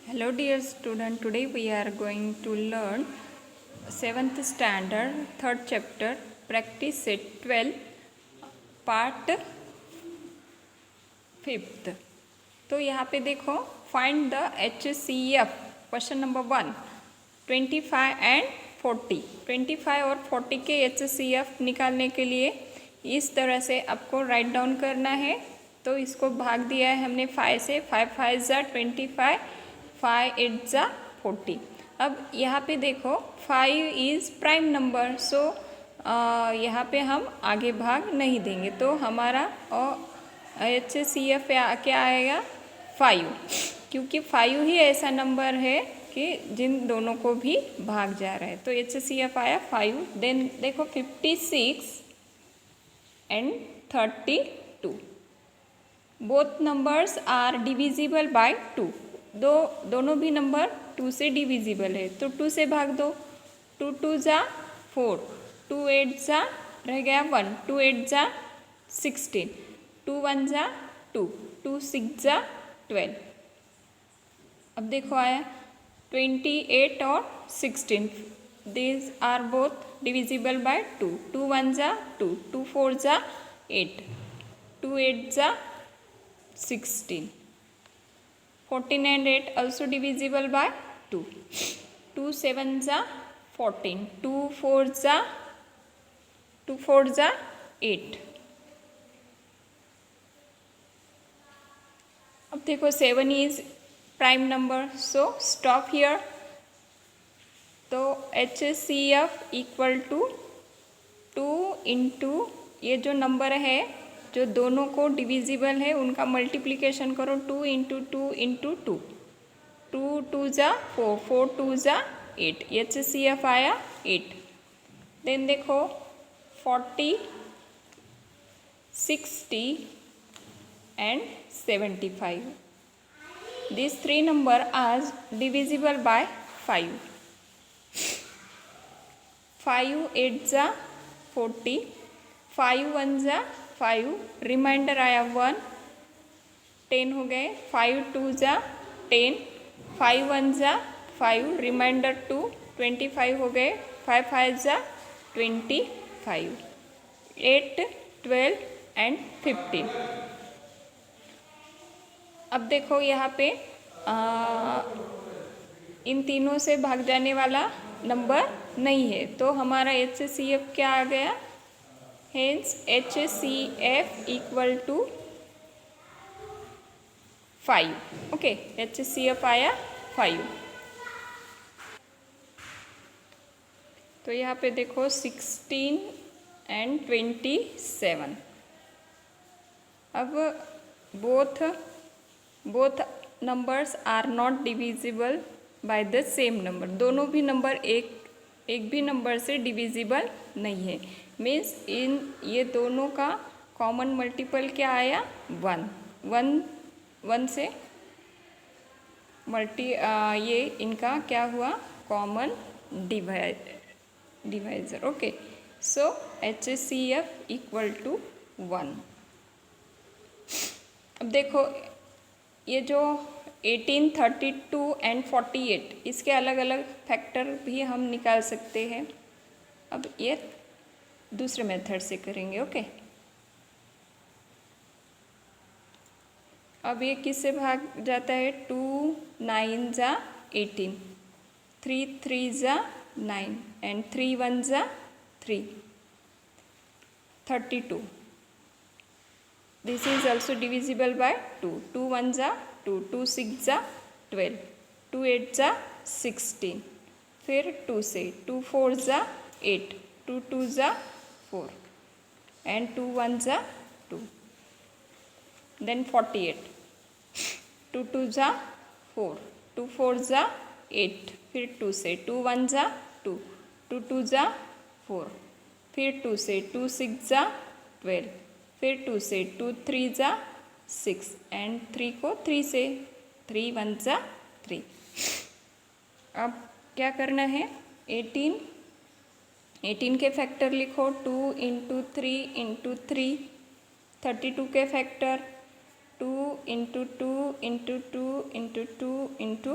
Hello dear student, today we are going to learn 7th standard 3rd chapter practice set 12 part 5th। तो यहाँ पे देखो find the HCF question number 1 25 and 40। 25 और 40 के HCF निकालने के लिए इस तरह से आपको राइट डाउन करना है। तो इसको भाग दिया है हमने 5 से, 5 5 ज़ा 25, 5 8 ज़ा 40। अब यहाँ पे देखो 5 इज़ प्राइम नंबर, सो यहाँ पे हम आगे भाग नहीं देंगे। तो हमारा HCF क्या आएगा 5, क्योंकि 5 ही ऐसा नंबर है कि जिन दोनों को भी भाग जा रहा है। तो HCF आया 5। देन देखो 56 and 32, both numbers are divisible by 2। दोनों भी नंबर 2 से डिविजिबल है, तो 2 से भाग दो। 2 2 ज़ा 4, 2 8 ज़ा रह गया 1, 2 8 ज़ा 16, 2 1 ज़ा 2, 2 6 ज़ा 12। अब देखो आया 28 और 16, these are both divisible by 2। 2 1 ज़ा 2, 2 4 ज़ा 8, 2 8 ज़ा 16, 14 and 8 also divisible by 2, 2 7 ज़ा 14, 2 4 ज़ा 8। अब देखो 7 is prime number, so stop here. तो HCF इक्वल टू 2 इंटू ये जो नंबर है जो दोनों को डिविजिबल है उनका मल्टीप्लिकेशन करो। 2 इंटू 2 इंटू 2, 2 2 ज़ा 4, 4 2 ज़ा 8। HCF आया 8। देन देखो 40, 60 and 75, this 3 number are divisible by 5। 5 8 ज़ा 40, 5 1 ज़ा 5, रिमाइंडर आया 1, 10 हो गए। 5 2 ज़ा 10, 5 1 ज़ा 5, रिमाइंडर 2, 25 हो गए। 5 5 ज़ा 25, 8 12 एंड 15। अब देखो यहाँ पे इन तीनों से भाग जाने वाला नंबर नहीं है, तो हमारा HCF क्या आ गया? Hence HCF equal to 5। Okay, HCF आया 5। तो यहाँ पे देखो 16 एंड 27। अब both numbers are not divisible by the same number. दोनों भी नंबर एक भी नंबर से डिविजिबल नहीं है। मीन्स इन ये दोनों का कॉमन मल्टीपल क्या आया? 1। 1 से ये इनका क्या हुआ? Common divisor. Okay, so HCF equal to 1। अब देखो ये जो 18 32 एंड 48, इसके अलग अलग फैक्टर भी हम निकाल सकते हैं। अब ये दूसरे मेथड से करेंगे। ओके, अब ये किससे भाग जाता है? 2 9 ज़ा 18, 3 3 ज़ा 9 एंड 3 1 ज़ा 3, 32। This is also divisible by 2। 2 1 ज़ा 2, 2 6 ज़ा 12, 2 8 ज़ा 16, फिर 2 से 2 4 ज़ा 8, 2 2 ज़ा 4 एंड 2 1 ज़ा 2। देन 48, 2 2 ज़ा 4, 2 4 ज़ा 8, फिर 2 से 2 1 ज़ा 2, 2 2 ज़ा 4, फिर 2 से 2 6 ज़ा 12, फिर 2 से 2 3 ज़ा 6 एंड 3 को 3 से 3 1 ज़ा 3। अब क्या करना है? 18 के फैक्टर लिखो। 2 इंटू 3 इंटू 3, 32 के factor 2 into 2 into 2 into 2 into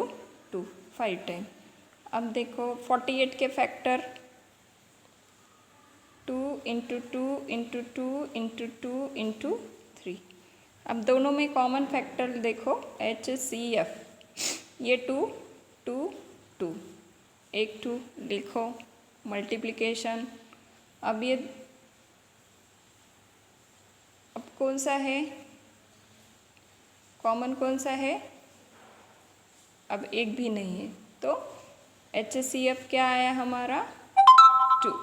2 5 time. अब देखो 48 के factor 2 into 2 into 2 into 2 into 3। अब दोनों में कॉमन फैक्टर देखो HCF, ये 2 2 2 एक 2 लिखो मल्टीप्लिकेशन। अब ये अब कौन सा है कॉमन, कौन सा है? अब एक भी नहीं है, तो HCF क्या आया हमारा 2।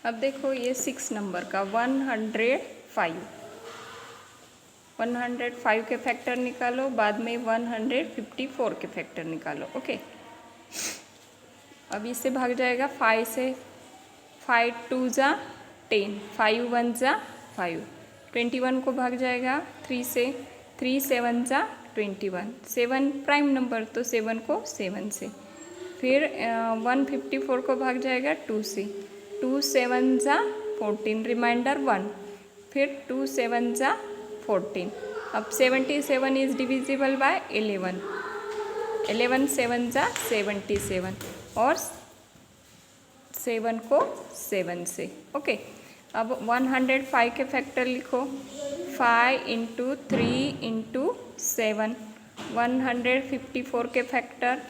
अब देखो ये 6 नंबर का 105 के फैक्टर निकालो, बाद में 154 के फैक्टर निकालो। ओके, अब इससे भाग जाएगा 5 से, 5 2 जा 10, 5 1 जा 5, 21 को भाग जाएगा 3 से, 3 7 जा 21, 7 प्राइम नंबर तो 7 को 7 से, फिर 154 को भाग जाएगा 2 से, 2 7 जा 14, रिमाइंडर 1, फिर 2 7 जा 14। अब 77 इज डिविजिबल बाय 11, 11 7 जा 77 और 7 को 7 से। ओके, अब 105 के फैक्टर लिखो, 5 इंटू 3 इंटू 7, 154 के फैक्टर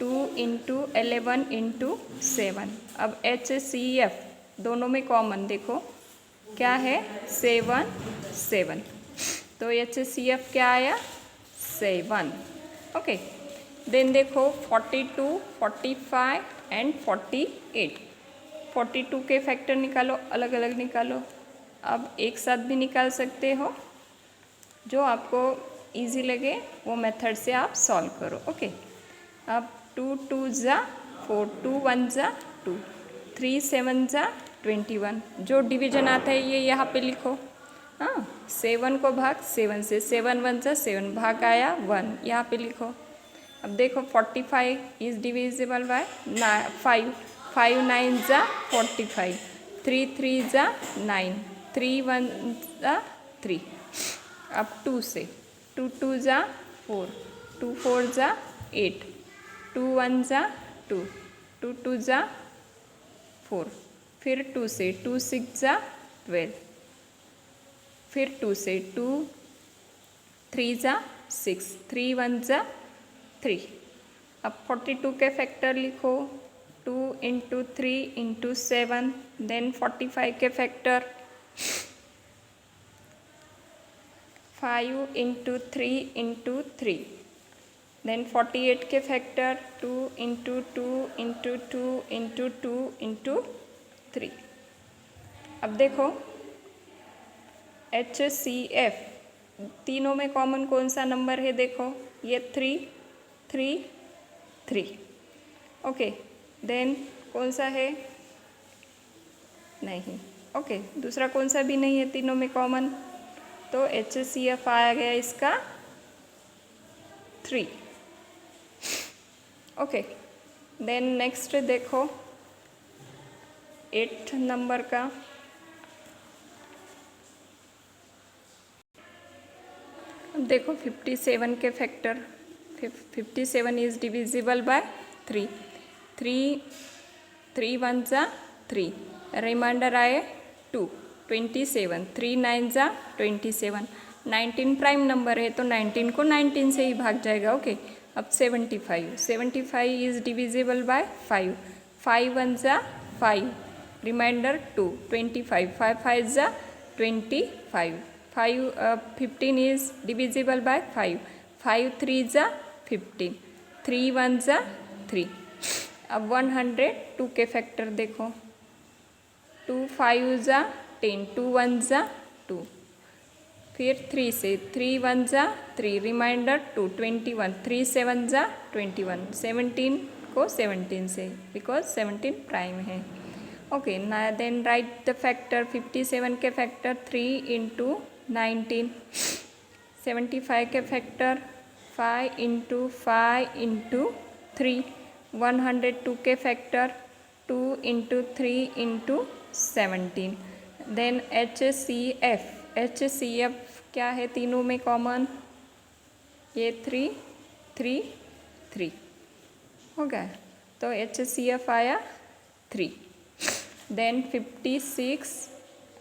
2 इंटू 11 इंटू 7। अब HCF दोनों में कॉमन देखो क्या है 7 7, तो HCF क्या आया 7। ओके, देन देखो 42 45 एंड 48, 42 के फैक्टर निकालो, अलग अलग निकालो। अब एक साथ भी निकाल सकते हो, जो आपको इजी लगे वो मेथड से आप सॉल्व करो। ओके, अब 2 2 जा 4, 2 1 जा 2, 3 7 जा 21, जो डिवीजन आता है ये यहाँ पे लिखो। हाँ, 7 को भाग 7 से, 7 1 जा 7, भाग आया 1, यहाँ पे लिखो। अब देखो 45 इज डिविजिबल बाय 5, 5 9 जा 45, 3 3 जा 9, 3 1 जा 3। अब 2 से, 2 2 जा 4, 2 4 जा 8, 2 1 जा 2, 2 2 जा 4, फिर 2 से, 2 6 जा 12, फिर 2 से, 2 3 जा 6, 3 1 जा 3। अब 42 के फैक्टर लिखो, 2 इंटू 3 इंटू 7, देन 45 के फैक्टर 5 इंटू 3 इंटू 3, देन 48 के factor 2 into 2 into 2 into 2 into 3। अब देखो HCF तीनों में कॉमन कौन सा नंबर है? देखो ये 3 3 3। ओके, देन कौन सा है? नहीं। ओके, दूसरा कौन सा भी नहीं है तीनों में कॉमन, तो HCF आ गया इसका 3। ओके, देन नेक्स्ट देखो 8 नंबर का, देखो 57 के फैक्टर, 57 इज डिविजिबल बाय 3, 3 3 1 जा 3, रिमाइंडर आए 2, 27, 3 9 जा 27, 19 प्राइम नंबर है तो 19 को 19 से ही भाग जाएगा। ओके, अब 75 इज डिविजिबल बाय 5, 5 1 जा 5, रिमाइंडर 2, 25, 5 5 जा 25, 15 इज डिविजिबल बाय 5, 5 3 जा 15, 3 1 जा 3। अब 102 के फैक्टर देखो, 2 5 जा 10, 2 1 जा 2, फिर 3 से, 3 1 जा 3, रिमाइंडर 2, 21, 3 7 जा 21, 17 को 17 से, बिकॉज 17 प्राइम है। ओके, ना देन राइट द फैक्टर, 57 के फैक्टर 3 इंटू 19, 75 के फैक्टर 5 इंटू 5 इंटू 3, 102 के factor 2 into 3 into 17, then HCF, HCF क्या है तीनों में कॉमन, ये 3 3 3 हो गया, तो HCF आया 3। Then 56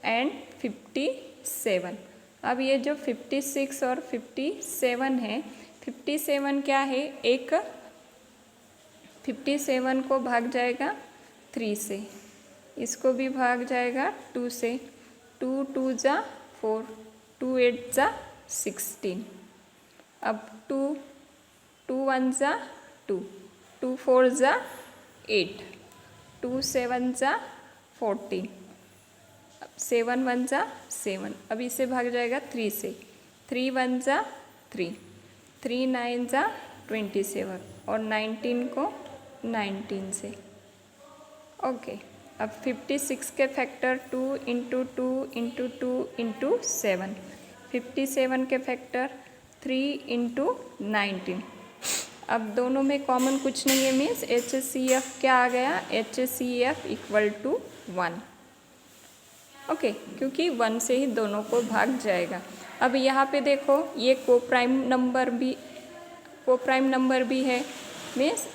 and 57। अब ये जो 56 और 57 है, 57 क्या है, एक 57 को भाग जाएगा 3 से, इसको भी भाग जाएगा 2 से, 2 2 जा 4, 2 8 जा 16। अब 2 2 1 जा 2, 2 4 जा 8, 2 7 जा 14, 7 1 जा 7। अब इसे भाग जाएगा 3 से, 3 1 जा 3, 3 9 जा 27 और 19 को 19 से। ओके, अब 56 के फैक्टर 2 इंटू 2 इंटू 2 इंटू 7, 57 के फैक्टर 3 इंटू 19। अब दोनों में कॉमन कुछ नहीं है, मीन्स HCF क्या आ गया, HCF इक्वल टू 1। ओके, क्योंकि 1 से ही दोनों को भाग जाएगा। अब यहाँ पे देखो, ये कोप्राइम नंबर भी है, मीन्स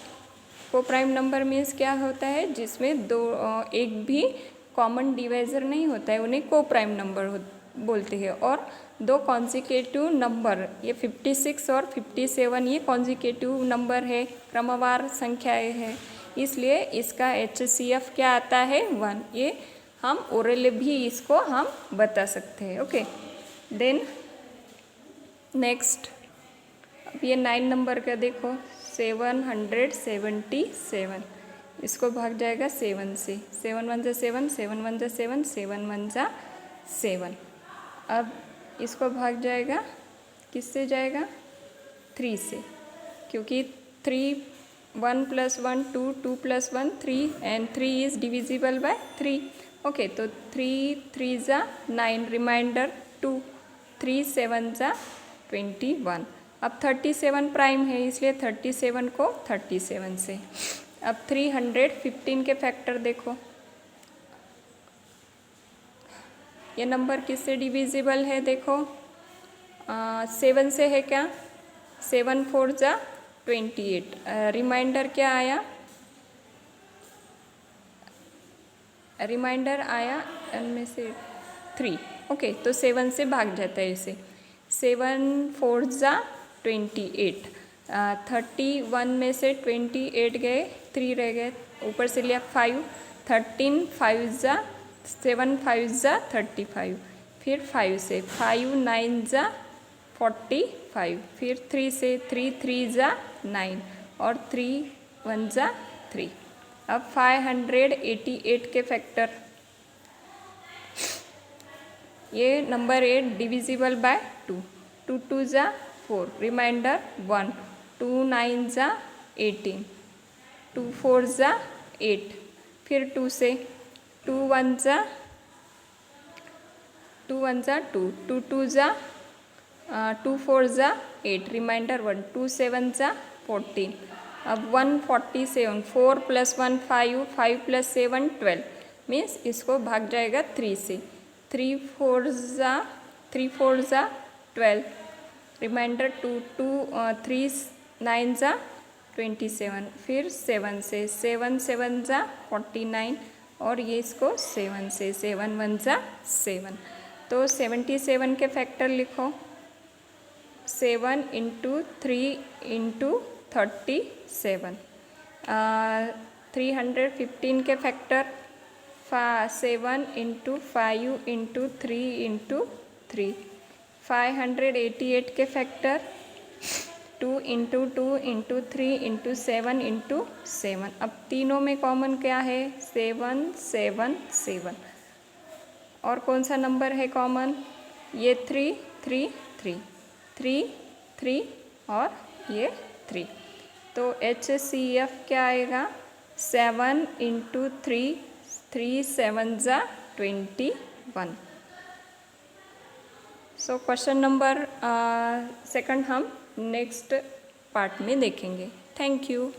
कोप्राइम नंबर मीन्स क्या होता है, जिसमें एक भी कॉमन डिवाइज़र नहीं होता है, उन्हें कोप्राइम नंबर बोलते हैं। और 2 कॉन्जिक्यूटिव नंबर, ये 56 और 57, ये कॉन्जिक्यूटिव नंबर है, क्रमवार संख्याएं हैं, इसलिए इसका HCF क्या आता है, 1। ये हम ओरल भी इसको हम बता सकते हैं। ओके, देन नेक्स्ट, अब ये 9 नंबर का देखो, 777, इसको भाग जाएगा 7 से, 7 1 जा 7, 7 1 जा 7, 7 1 जा 7। अब इसको भाग जाएगा, किससे जाएगा, 3 से, क्योंकि 3 1 + 1 2, 2 + 1 3 and 3 is divisible by 3। Okay, तो 3 3 जा 9, रिमाइंडर 2, 3 7 जा 21। अब 37 प्राइम है, इसलिए 37 को 37 से। अब 315 के फैक्टर देखो, ये नंबर किससे डिविजिबल है, देखो 7 से है क्या, 7 4 जा 28, रिमाइंडर क्या आया, रिमाइंडर आया इनमें से 3। ओके, तो 7 से भाग जाता है इसे, 7 4 जा 28, 31 में से 28 गए, 3 रह गए, ऊपर से लिया 5, 13 5 जा 7 5 जा 35, फिर 5 से 5 9 जा 45, फिर 3 से 3 3 जा 9 और 3 1 जा 3। अब 588 के फैक्टर, ये नंबर 8 डिविजिबल बाय 2, 2 2 जा 4, रिमाइंडर 1, 2 9 जा 18, 2 4 जा 8, फिर 2 से 2 1 जा 2 2 2 जा 2 4 जा 8, रिमाइंडर 1, 2 7 जा 14। अब 147, 4 + 1 5, 5 + 7 12, मीन्स इसको भाग जाएगा 3 से, 3 4 जा 12, रिमाइंडर 2 2 3 9 जा 27, फिर 7 से 7 7 जा 49, और ये इसको 7 से 7 1 जा 7। तो 77 के फैक्टर लिखो, 7 इंटू 3 इंटू 37, 315 के फैक्टर 7 इंटू 5 इंटू 3 इंटू 3, 588 के factor 2 into 2 into 3 into 7 into 7। अब तीनों में कॉमन क्या है, 7 7 7। और कौन सा नंबर है कॉमन, ये 3 3 3 3 3 और ये 3। तो HCF क्या आएगा, 7 इंटू 3, 3 7 जा 21। सो क्वेश्चन नंबर 2 हम नेक्स्ट पार्ट में देखेंगे। Thank you.